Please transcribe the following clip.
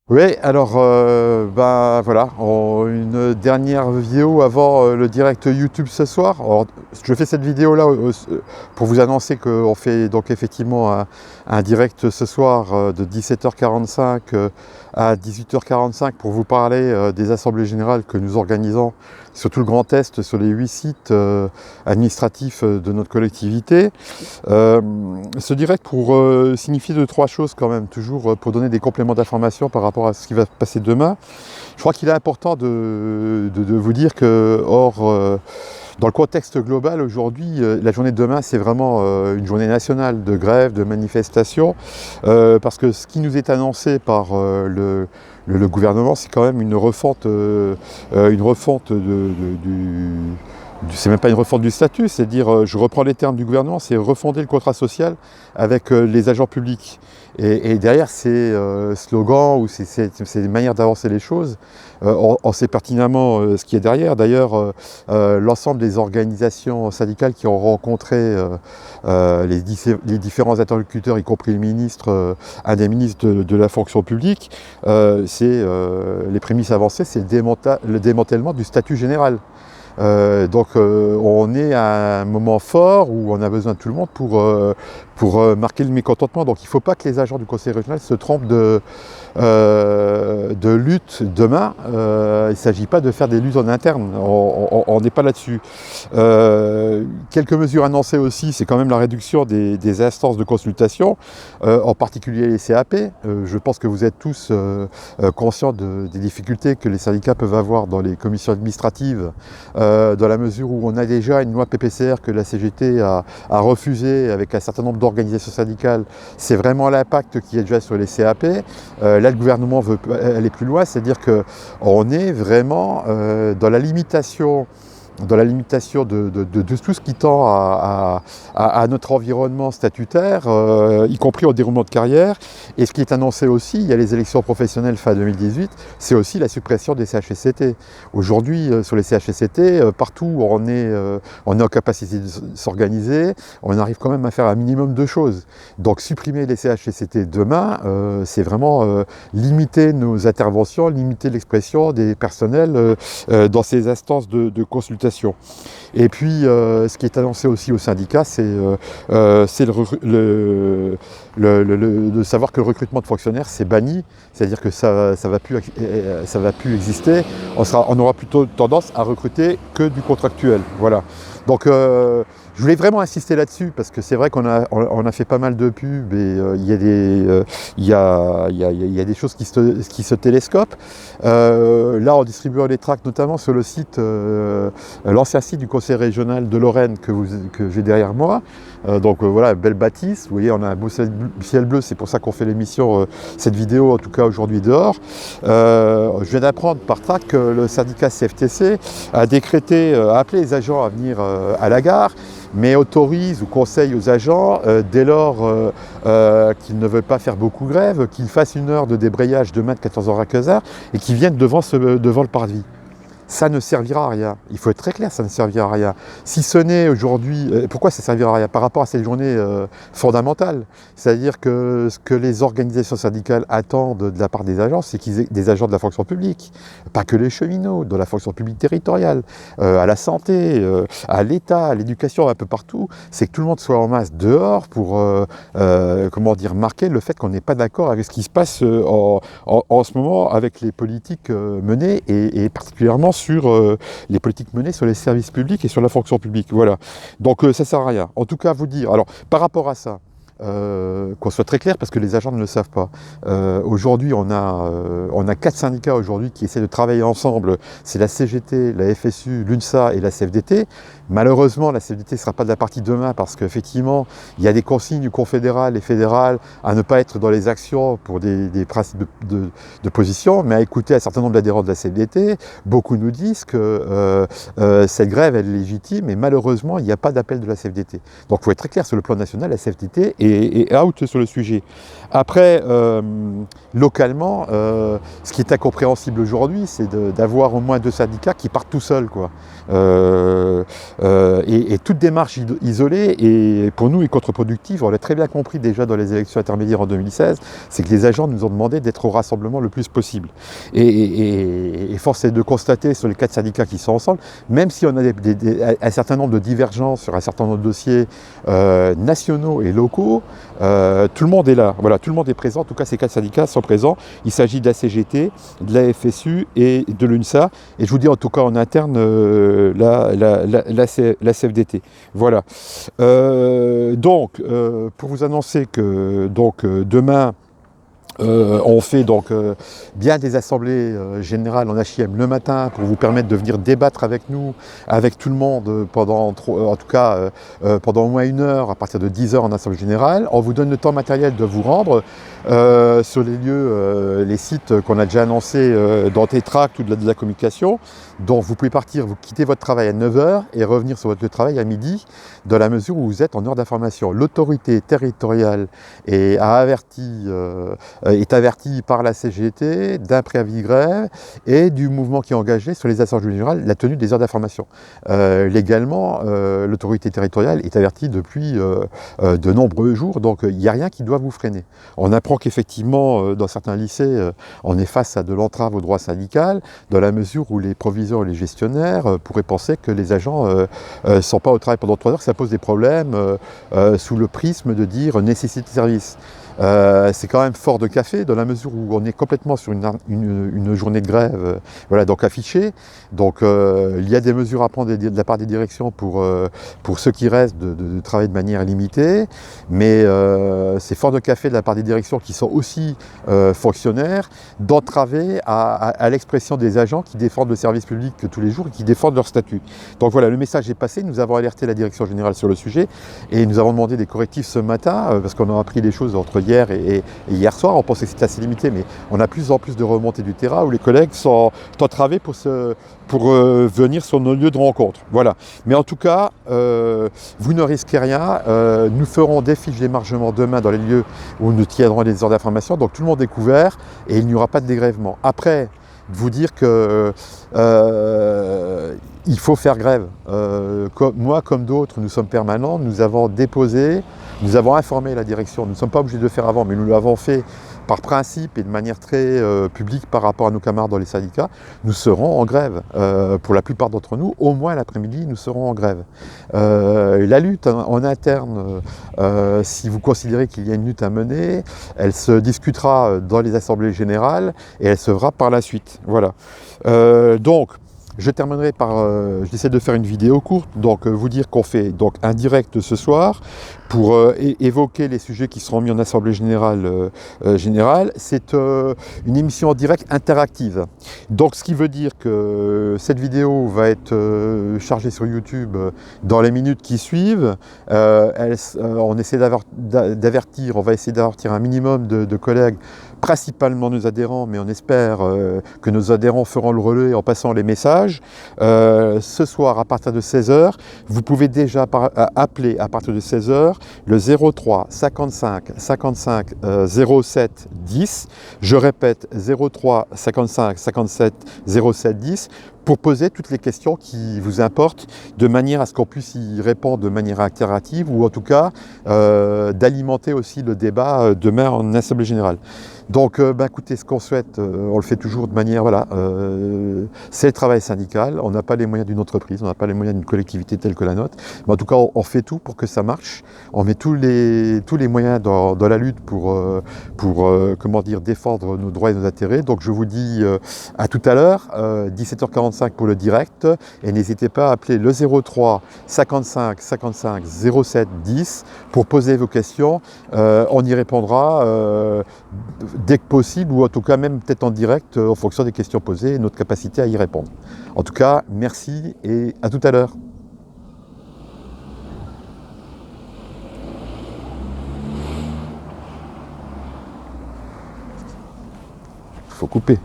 Oui, alors voilà, une dernière vidéo avant le direct YouTube ce soir. Alors, je fais cette vidéo là pour vous annoncer qu'on fait donc effectivement un direct ce soir de 17h45 à 18h45 pour vous parler des assemblées générales que nous organisons sur tout le Grand Est, sur les 8 sites administratifs de notre collectivité. Ce direct pour signifier deux, trois choses quand même, toujours pour donner des compléments d'information par rapport à ce qui va se passer demain. Je crois qu'il est important de vous dire que, dans le contexte global aujourd'hui, la journée de demain, c'est vraiment une journée nationale de grève, de manifestation, parce que ce qui nous est annoncé par le gouvernement, c'est quand même une refonte c'est même pas une refonte du statut, c'est dire, je reprends les termes du gouvernement, c'est refonder le contrat social avec les agents publics. Et derrière ces slogans ou ces manières d'avancer les choses, on sait pertinemment ce qui est derrière. D'ailleurs, l'ensemble des organisations syndicales qui ont rencontré les différents interlocuteurs, y compris le ministre, un des ministres de la fonction publique, les prémices avancées, c'est le démantèlement du statut général. Donc on est à un moment fort où on a besoin de tout le monde pour marquer le mécontentement. Donc il ne faut pas que les agents du conseil régional se trompent de lutte demain. Il ne s'agit pas de faire des luttes en interne, on n'est pas là-dessus. Quelques mesures annoncées aussi, c'est quand même la réduction des instances de consultation, en particulier les CAP. Je pense que vous êtes tous conscients des difficultés que les syndicats peuvent avoir dans les commissions administratives, dans la mesure où on a déjà une loi PPCR que la CGT a refusée avec un certain nombre d'organisations syndicales. C'est vraiment l'impact qui est déjà sur les CAP. Là, le gouvernement veut aller plus loin, c'est-à-dire qu'on est vraiment dans la limitation de tout ce qui tend à notre environnement statutaire, y compris au déroulement de carrière. Et ce qui est annoncé aussi, il y a les élections professionnelles fin 2018, c'est aussi la suppression des CHSCT. Aujourd'hui, sur les CHSCT, partout où on est en capacité de s'organiser, on arrive quand même à faire un minimum de choses. Donc supprimer les CHSCT demain, c'est vraiment limiter nos interventions, limiter l'expression des personnels dans ces instances de consultation. Et puis, ce qui est annoncé aussi au syndicat, c'est de savoir que le recrutement de fonctionnaires, c'est banni, c'est-à-dire que ça va plus exister. On aura plutôt tendance à recruter que du contractuel. Voilà. Donc, je voulais vraiment insister là-dessus parce que c'est vrai qu'on a fait pas mal de pubs et il y a des choses qui se télescopent. Là, en distribuant les tracts, notamment sur le site, l'ancien site du conseil régional de Lorraine que j'ai derrière moi. Voilà, belle bâtisse. Vous voyez, on a un beau ciel bleu, c'est pour ça qu'on fait l'émission, cette vidéo en tout cas aujourd'hui dehors. Je viens d'apprendre par tract que le syndicat CFTC a appelé les agents à venir à la gare, mais autorise ou conseille aux agents, dès lors qu'ils ne veulent pas faire beaucoup grève, qu'ils fassent une heure de débrayage demain de 14h à 15h et qu'ils viennent devant le parvis. Ça ne servira à rien. Il faut être très clair, ça ne servira à rien. Si ce n'est aujourd'hui... pourquoi ça ne servira à rien? Par rapport à cette journée fondamentale. C'est-à-dire que ce que les organisations syndicales attendent de la part des agents, c'est qu'ils aient des agents de la fonction publique. Pas que les cheminots, de la fonction publique territoriale, à la santé, à l'État, à l'éducation, un peu partout. C'est que tout le monde soit en masse dehors pour, marquer le fait qu'on n'est pas d'accord avec ce qui se passe en ce moment avec les politiques menées et particulièrement sur les politiques menées sur les services publics et sur la fonction publique. Voilà. Donc ça ne sert à rien. En tout cas, vous dire, alors par rapport à ça, qu'on soit très clair parce que les agents ne le savent pas. Aujourd'hui, on a 4 syndicats aujourd'hui qui essaient de travailler ensemble. C'est la CGT, la FSU, l'UNSA et la CFDT. Malheureusement, la CFDT ne sera pas de la partie demain parce qu'effectivement, il y a des consignes confédérales et fédérales à ne pas être dans les actions pour des principes de position, mais à écouter un certain nombre d'adhérents de la CFDT. Beaucoup nous disent que cette grève elle est légitime et malheureusement, il n'y a pas d'appel de la CFDT. Donc il faut être très clair sur le plan national, la CFDT est et out sur le sujet. Après, localement, ce qui est incompréhensible aujourd'hui, c'est d'avoir au moins 2 syndicats qui partent tout seuls, quoi. Et toute démarche isolée, et pour nous, est contre-productive. On l'a très bien compris déjà dans les élections intermédiaires en 2016, c'est que les agents nous ont demandé d'être au rassemblement le plus possible. Et force est de constater sur les 4 syndicats qui sont ensemble, même si on a un certain nombre de divergences sur un certain nombre de dossiers nationaux et locaux, tout le monde est là. Voilà, tout le monde est présent. En tout cas, ces 4 syndicats sont présents. Il s'agit de la CGT, de la FSU et de l'UNSA. Et je vous dis en tout cas en interne, la CFDT. Voilà. Pour vous annoncer que demain, on fait bien des assemblées générales en HIM le matin pour vous permettre de venir débattre avec nous, avec tout le monde pendant au moins 1 heure à partir de 10 heures en assemblée générale. On vous donne le temps matériel de vous rendre sur les lieux, les sites qu'on a déjà annoncés dans Tétract ou de la communication. Donc vous pouvez partir, vous quittez votre travail à 9 heures et revenir sur votre lieu de travail à midi, dans la mesure où vous êtes en heure d'information. L'autorité territoriale est avertie par la CGT d'un préavis de grève et du mouvement qui est engagé sur les assemblées générales, la tenue des heures d'information. Légalement, l'autorité territoriale est avertie depuis de nombreux jours, donc il n'y a rien qui doit vous freiner. On apprend qu'effectivement, dans certains lycées, on est face à de l'entrave au droit syndical, dans la mesure où les proviseurs et les gestionnaires pourraient penser que les agents ne sont pas au travail pendant 3 heures, que ça pose des problèmes sous le prisme de dire nécessité de service. C'est quand même fort de café dans la mesure où on est complètement sur une journée de grève donc affichée. Donc il y a des mesures à prendre de la part des directions pour ceux qui restent de travailler de manière limitée, mais c'est fort de café de la part des directions qui sont aussi fonctionnaires d'entraver à l'expression des agents qui défendent le service public tous les jours et qui défendent leur statut. Donc voilà, le message est passé, nous avons alerté la direction générale sur le sujet et nous avons demandé des correctifs ce matin parce qu'on a appris des choses entre hier et hier soir. On pensait que c'était assez limité, mais on a plus en plus de remontées du terrain où les collègues sont entravés pour venir sur nos lieux de rencontre. Voilà. Mais en tout cas, vous ne risquez rien. Nous ferons des fiches d'émargement demain dans les lieux où nous tiendrons les heures d'information. Donc tout le monde est couvert et il n'y aura pas de dégrèvement. Après, de vous dire que il faut faire grève. Moi, comme d'autres, nous sommes permanents. Nous avons déposé, nous avons informé la direction. Nous ne sommes pas obligés de le faire avant, mais nous l'avons fait par principe et de manière très publique par rapport à nos camarades dans les syndicats. Nous serons en grève. Pour la plupart d'entre nous, au moins l'après-midi, nous serons en grève. La lutte en interne, si vous considérez qu'il y a une lutte à mener, elle se discutera dans les assemblées générales et elle se fera par la suite. Voilà. Je terminerai par, j'essaie de faire une vidéo courte, vous dire qu'on fait un direct ce soir pour évoquer les sujets qui seront mis en assemblée générale. C'est une émission en direct interactive. Donc ce qui veut dire que cette vidéo va être chargée sur YouTube dans les minutes qui suivent. On va essayer d'avertir un minimum de collègues, principalement nos adhérents, mais on espère que nos adhérents feront le relais en passant les messages. Ce soir, à partir de 16h, vous pouvez déjà appeler à partir de 16h le 03 55 55 07 10. Je répète, 03 55 57 07 10 pour poser toutes les questions qui vous importent de manière à ce qu'on puisse y répondre de manière interactive ou en tout cas d'alimenter aussi le débat demain en assemblée générale. Donc écoutez, ce qu'on souhaite, on le fait toujours de manière, c'est le travail syndical, on n'a pas les moyens d'une entreprise, on n'a pas les moyens d'une collectivité telle que la nôtre, mais en tout cas on fait tout pour que ça marche, on met tous les moyens dans la lutte pour défendre nos droits et nos intérêts. Donc je vous dis à tout à l'heure, 17h45 pour le direct, et n'hésitez pas à appeler le 03 55 55 07 10 pour poser vos questions, on y répondra dès que possible, ou en tout cas même peut-être en direct en fonction des questions posées et notre capacité à y répondre. En tout cas, merci et à tout à l'heure. Faut couper.